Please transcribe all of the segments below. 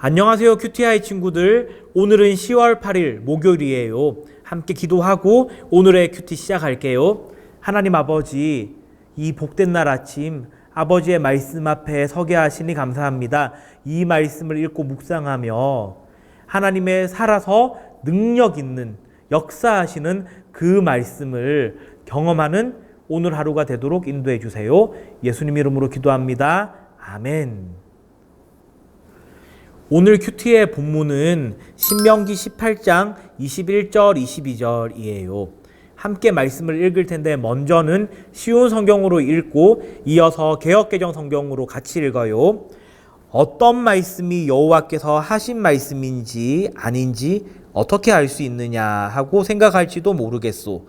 안녕하세요, 큐티아이 친구들. 오늘은 10월 8일 목요일이에요. 함께 기도하고 오늘의 큐티 시작할게요. 하나님 아버지, 이 복된 날 아침 아버지의 말씀 앞에 서게 하시니 감사합니다. 이 말씀을 읽고 묵상하며 하나님의 살아서 능력 있는 역사하시는 그 말씀을 경험하는 오늘 하루가 되도록 인도해 주세요. 예수님 이름으로 기도합니다. 아멘. 오늘 큐티의 본문은 신명기 18장 21절 22절이에요. 함께 말씀을 읽을 텐데 먼저는 쉬운 성경으로 읽고 이어서 개역개정 성경으로 같이 읽어요. 어떤 말씀이 여호와께서 하신 말씀인지 아닌지 어떻게 알 수 있느냐 하고 생각할지도 모르겠소.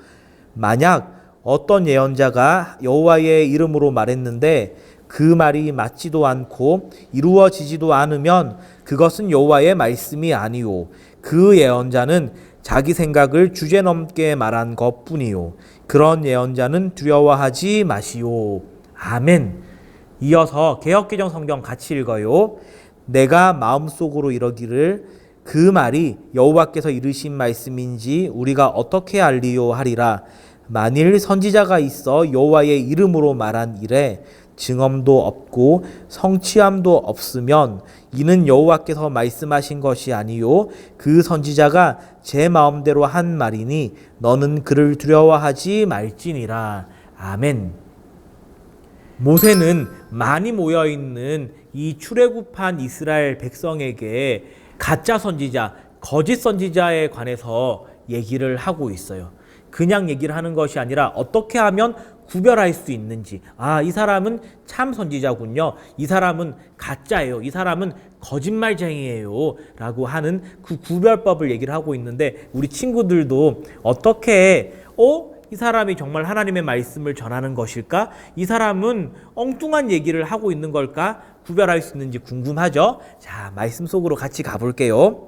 만약 어떤 예언자가 여호와의 이름으로 말했는데 그 말이 맞지도 않고 이루어지지도 않으면 그것은 여호와의 말씀이 아니요, 그 예언자는 자기 생각을 주제넘게 말한 것뿐이요, 그런 예언자는 두려워하지 마시오. 아멘. 이어서 개역개정 성경 같이 읽어요. 내가 마음속으로 이러기를 그 말이 여호와께서 이르신 말씀인지 우리가 어떻게 알리요 하리라. 만일 선지자가 있어 여호와의 이름으로 말한 일에 증언도 없고 성취함도 없으면 이는 여호와께서 말씀하신 것이 아니요, 그 선지자가 제 마음대로 한 말이니 너는 그를 두려워하지 말지니라. 아멘. 모세는 많이 모여있는 이 출애굽한 이스라엘 백성에게 가짜 선지자, 거짓 선지자에 관해서 얘기를 하고 있어요. 그냥 얘기를 하는 것이 아니라 어떻게 하면 구별할 수 있는지, 이 사람은 참 선지자군요, 이 사람은 가짜예요, 이 사람은 거짓말쟁이에요 라고 하는 그 구별법을 얘기를 하고 있는데, 우리 친구들도 어떻게 이 사람이 정말 하나님의 말씀을 전하는 것일까? 이 사람은 엉뚱한 얘기를 하고 있는 걸까? 구별할 수 있는지 궁금하죠? 자, 말씀 속으로 같이 가볼게요.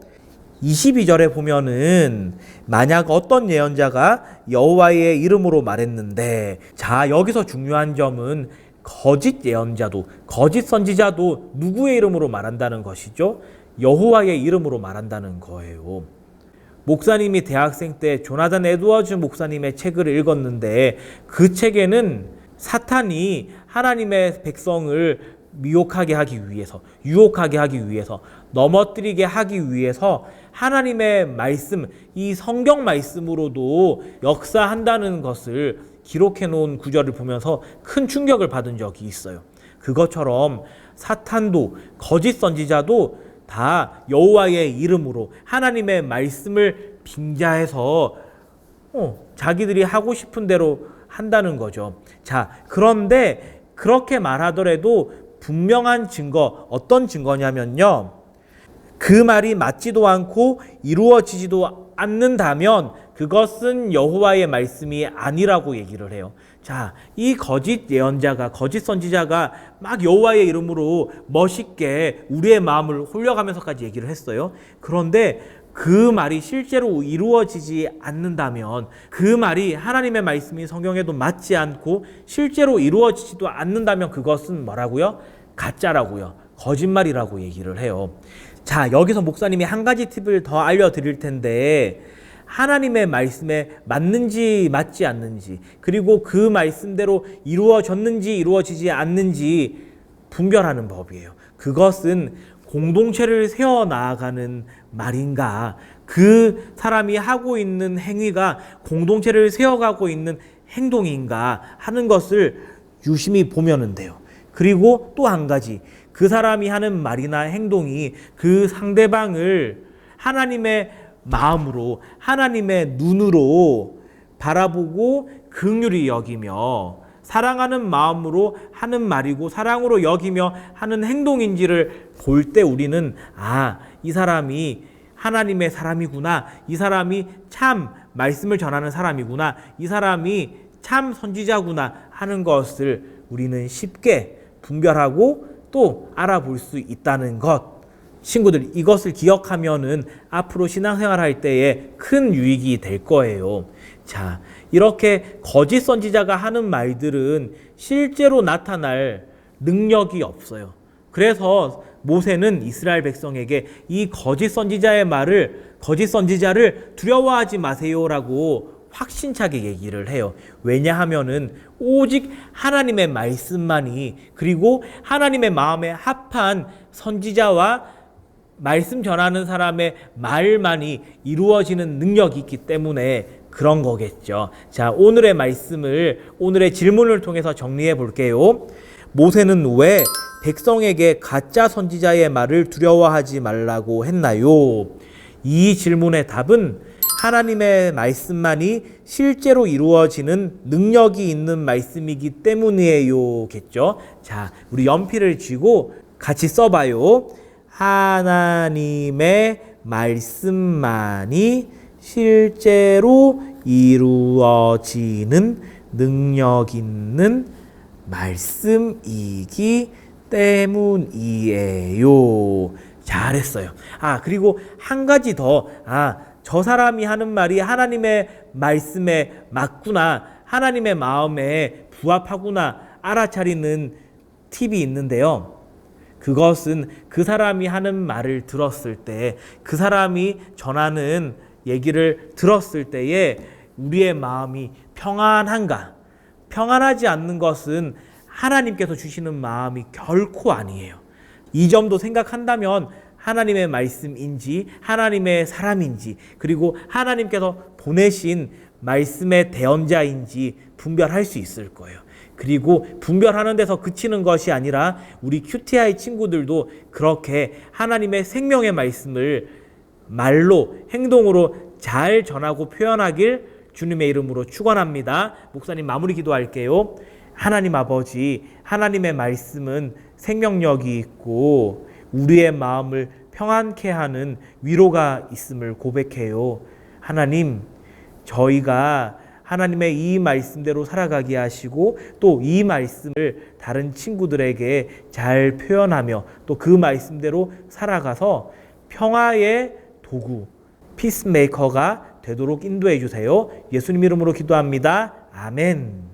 22절에 보면은 만약 어떤 예언자가 여호와의 이름으로 말했는데, 자, 여기서 중요한 점은 거짓 예언자도 거짓 선지자도 누구의 이름으로 말한다는 것이죠? 여호와의 이름으로 말한다는 거예요. 목사님이 대학생 때 조나단 에드워즈 목사님의 책을 읽었는데, 그 책에는 사탄이 하나님의 백성을 미혹하게 하기 위해서, 유혹하게 하기 위해서, 넘어뜨리게 하기 위해서 하나님의 말씀, 이 성경 말씀으로도 역사한다는 것을 기록해 놓은 구절을 보면서 큰 충격을 받은 적이 있어요. 그것처럼 사탄도 거짓 선지자도 다 여호와의 이름으로 하나님의 말씀을 빙자해서 자기들이 하고 싶은 대로 한다는 거죠. 자, 그런데 그렇게 말하더라도 분명한 증거, 어떤 증거냐면요, 그 말이 맞지도 않고 이루어지지도 않는다면 그것은 여호와의 말씀이 아니라고 얘기를 해요. 자, 이 거짓 예언자가, 거짓 선지자가 막 여호와의 이름으로 멋있게 우리의 마음을 홀려가면서까지 얘기를 했어요. 그런데 그 말이 실제로 이루어지지 않는다면, 그 말이 하나님의 말씀이 성경에도 맞지 않고 실제로 이루어지지도 않는다면 그것은 뭐라고요? 가짜라고요. 거짓말이라고 얘기를 해요. 자, 여기서 목사님이 한 가지 팁을 더 알려드릴 텐데, 하나님의 말씀에 맞는지 맞지 않는지, 그리고 그 말씀대로 이루어졌는지 이루어지지 않는지 분별하는 법이에요. 그것은 공동체를 세워나가는 말인가, 그 사람이 하고 있는 행위가 공동체를 세워가고 있는 행동인가 하는 것을 유심히 보면 돼요. 그리고 또 한 가지, 그 사람이 하는 말이나 행동이 그 상대방을 하나님의 마음으로, 하나님의 눈으로 바라보고 긍휼히 여기며 사랑하는 마음으로 하는 말이고 사랑으로 여기며 하는 행동인지를 볼 때 우리는 이 사람이 하나님의 사람이구나, 이 사람이 참 말씀을 전하는 사람이구나, 이 사람이 참 선지자구나 하는 것을 우리는 쉽게 분별하고 또 알아볼 수 있다는 것. 친구들, 이것을 기억하면은 앞으로 신앙생활 할 때에 큰 유익이 될 거예요. 자, 이렇게 거짓 선지자가 하는 말들은 실제로 나타날 능력이 없어요. 그래서 모세는 이스라엘 백성에게 이 거짓 선지자를 두려워하지 마세요라고 확신차게 얘기를 해요. 왜냐하면은 오직 하나님의 말씀만이, 그리고 하나님의 마음에 합한 선지자와 말씀 전하는 사람의 말만이 이루어지는 능력이 있기 때문에 그런 거겠죠. 자, 오늘의 질문을 통해서 정리해 볼게요. 모세는 왜 백성에게 가짜 선지자의 말을 두려워하지 말라고 했나요? 이 질문의 답은 하나님의 말씀만이 실제로 이루어지는 능력이 있는 말씀이기 때문이에요. 겠죠? 자, 우리 연필을 쥐고 같이 써봐요. 하나님의 말씀만이 실제로 이루어지는 능력 있는 말씀이기 때문이에요. 잘했어요. 그리고 한 가지 더. 저 사람이 하는 말이 하나님의 말씀에 맞구나, 하나님의 마음에 부합하구나 알아차리는 팁이 있는데요. 그것은 그 사람이 하는 말을 들었을 때, 그 사람이 전하는 얘기를 들었을 때에 우리의 마음이 평안한가? 평안하지 않는 것은 하나님께서 주시는 마음이 결코 아니에요. 이 점도 생각한다면 하나님의 말씀인지 하나님의 사람인지, 그리고 하나님께서 보내신 말씀의 대언자인지 분별할 수 있을 거예요. 그리고 분별하는 데서 그치는 것이 아니라 우리 QTI 친구들도 그렇게 하나님의 생명의 말씀을 말로, 행동으로 잘 전하고 표현하길 주님의 이름으로 축원합니다. 목사님 마무리 기도할게요. 하나님 아버지, 하나님의 말씀은 생명력이 있고 우리의 마음을 평안케 하는 위로가 있음을 고백해요. 하나님, 저희가 하나님의 이 말씀대로 살아가게 하시고 또 이 말씀을 다른 친구들에게 잘 표현하며 또 그 말씀대로 살아가서 평화의 도구, 피스메이커가 되도록 인도해 주세요. 예수님 이름으로 기도합니다. 아멘.